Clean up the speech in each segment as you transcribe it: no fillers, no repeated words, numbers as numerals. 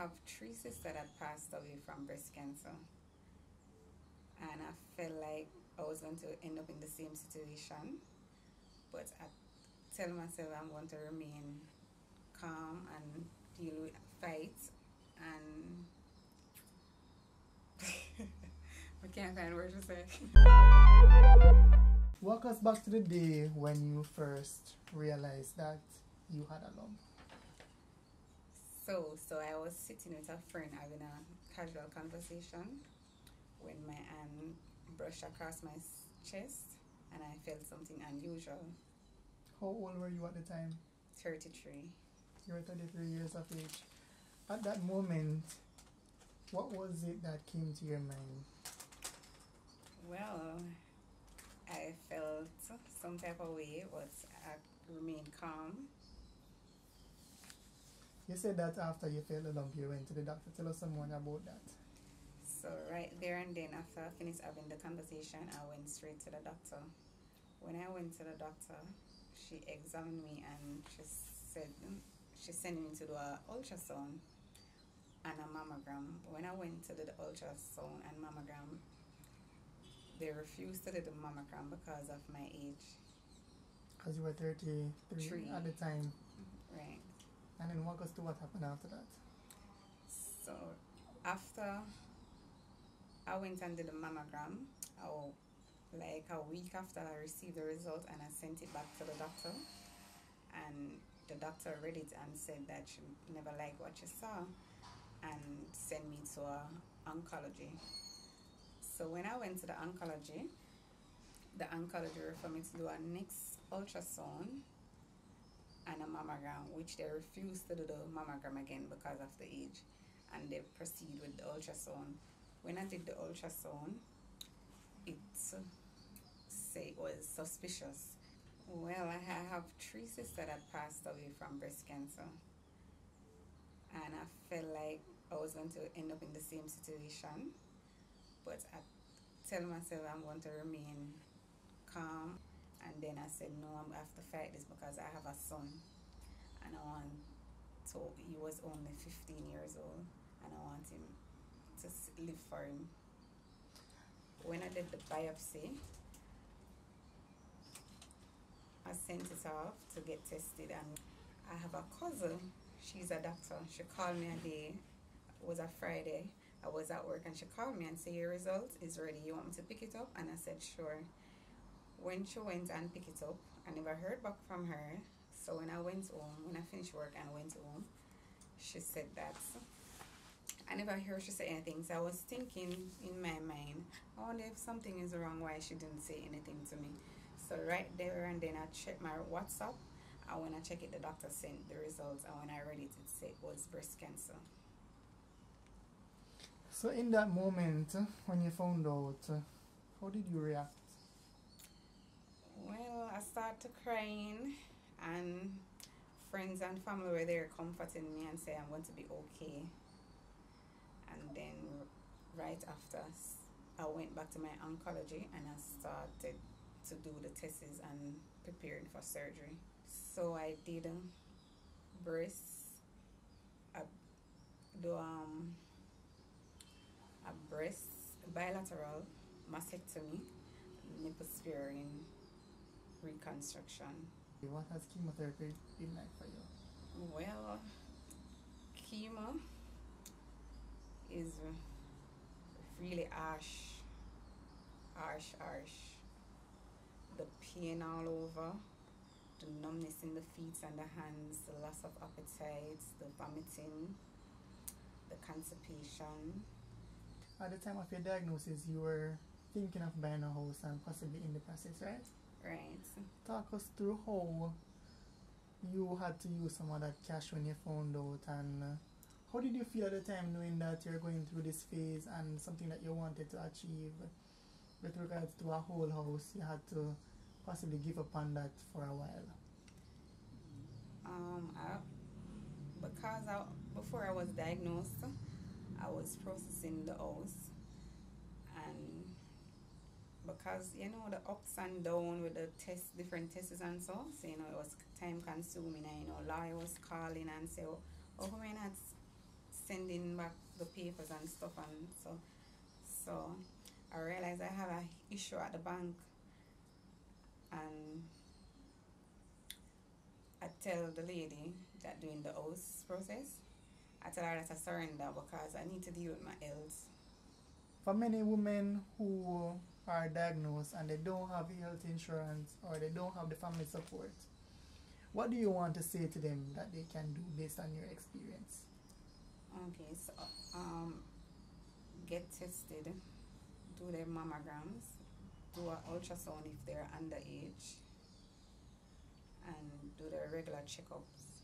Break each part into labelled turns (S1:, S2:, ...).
S1: have three sisters that passed away from breast cancer, and I felt like I was going to end up in the same situation, but I tell myself I'm going to remain calm and deal with fights, and I can't find words to say.
S2: Walk us back to the day when you first realized that you had a lump.
S1: So I was sitting with a friend having a casual conversation when my hand brushed across my chest and I felt something unusual.
S2: How old were you at the time?
S1: 33.
S2: You were 33 years of age. At that moment, what was it that came to your mind?
S1: Well, I felt some type of way, but I remained calm.
S2: You said that after you felt the lump, you went to the doctor. Tell us some more about that.
S1: So right there and then, after I finished having the conversation, I went straight to the doctor. When I went to the doctor, she examined me and she said she sent me to do an ultrasound and a mammogram. When I went to do the ultrasound and mammogram, they refused to do the mammogram because of my age.
S2: Because you were 33 at the time.
S1: Right.
S2: And then walk us to what happened after that.
S1: So after I went and did the mammogram, like a week after I received the result, and I sent it back to the doctor, and the doctor read it and said that she never liked what she saw and sent me to oncology. So when I went to the oncology referred me to do a next ultrasound and a mammogram, which they refused to do the mammogram again because of the age, and they proceed with the ultrasound. When I did the ultrasound, it say it was suspicious. Well, I have three sisters that passed away from breast cancer, and I felt like I was going to end up in the same situation, but I tell myself I'm going to remain calm. And then I said, no, I'm going to have to fight this because I have a son, and I want to, he was only 15 years old, and I want him to live for him. When I did the biopsy, I sent it off to get tested, and I have a cousin, she's a doctor. She called me a day, it was a Friday, I was at work, and she called me and said, your result is ready, you want me to pick it up? And I said, sure. When she went and picked it up, I never heard back from her. So when I went home, when I finished work and went home, she said that. I never heard she say anything. So I was thinking in my mind, I wonder if something is wrong, why she didn't say anything to me. So right there and then I checked my WhatsApp, and when I checked it, the doctor sent the results, and when I read it, it said it was breast cancer.
S2: So in that moment, when you found out, how did you react?
S1: Well, I started crying, and friends and family were there comforting me and saying I'm going to be okay. And then right after, I went back to my oncology and I started to do the tests and preparing for surgery. So I did breast, a breast bilateral mastectomy, nipple sparing reconstruction.
S2: What has chemotherapy been like for you?
S1: Well, chemo is really harsh. The pain all over, the numbness in the feet and the hands, the loss of appetite, the vomiting, the constipation.
S2: At the time of your diagnosis, you were thinking of buying a house and possibly in the process, right?
S1: Right.
S2: Talk us through how you had to use some of that cash when you found out, and how did you feel at the time knowing that you're going through this phase and something that you wanted to achieve with regards to a whole house, you had to possibly give up on that for a while?
S1: Before I was diagnosed, I was processing the house, and because you know the ups and downs with the different tests and so you know it was time consuming, and you know lawyer was calling and say, oh, how am I not sending back the papers and stuff, and so I realized I have an issue at the bank, and I tell the lady that doing the house process, I tell her that I surrender because I need to deal with my health.
S2: For many women who are diagnosed and they don't have health insurance or they don't have the family support, what do you want to say to them that they can do based on your experience?
S1: Okay, so get tested, do their mammograms, do an ultrasound if they're underage, and do their regular checkups.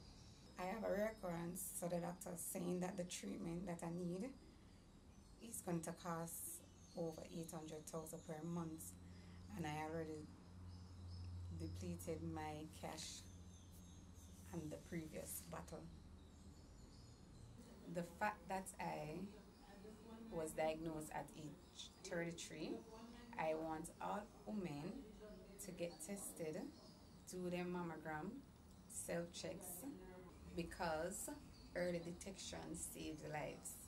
S1: I have a recurrence, so the doctor's saying that the treatment that I need is going to cost over 800,000 per month, and I already depleted my cash on the previous battle. The fact that I was diagnosed at age 33, I want all women to get tested, do their mammogram, self checks, because early detection saves lives.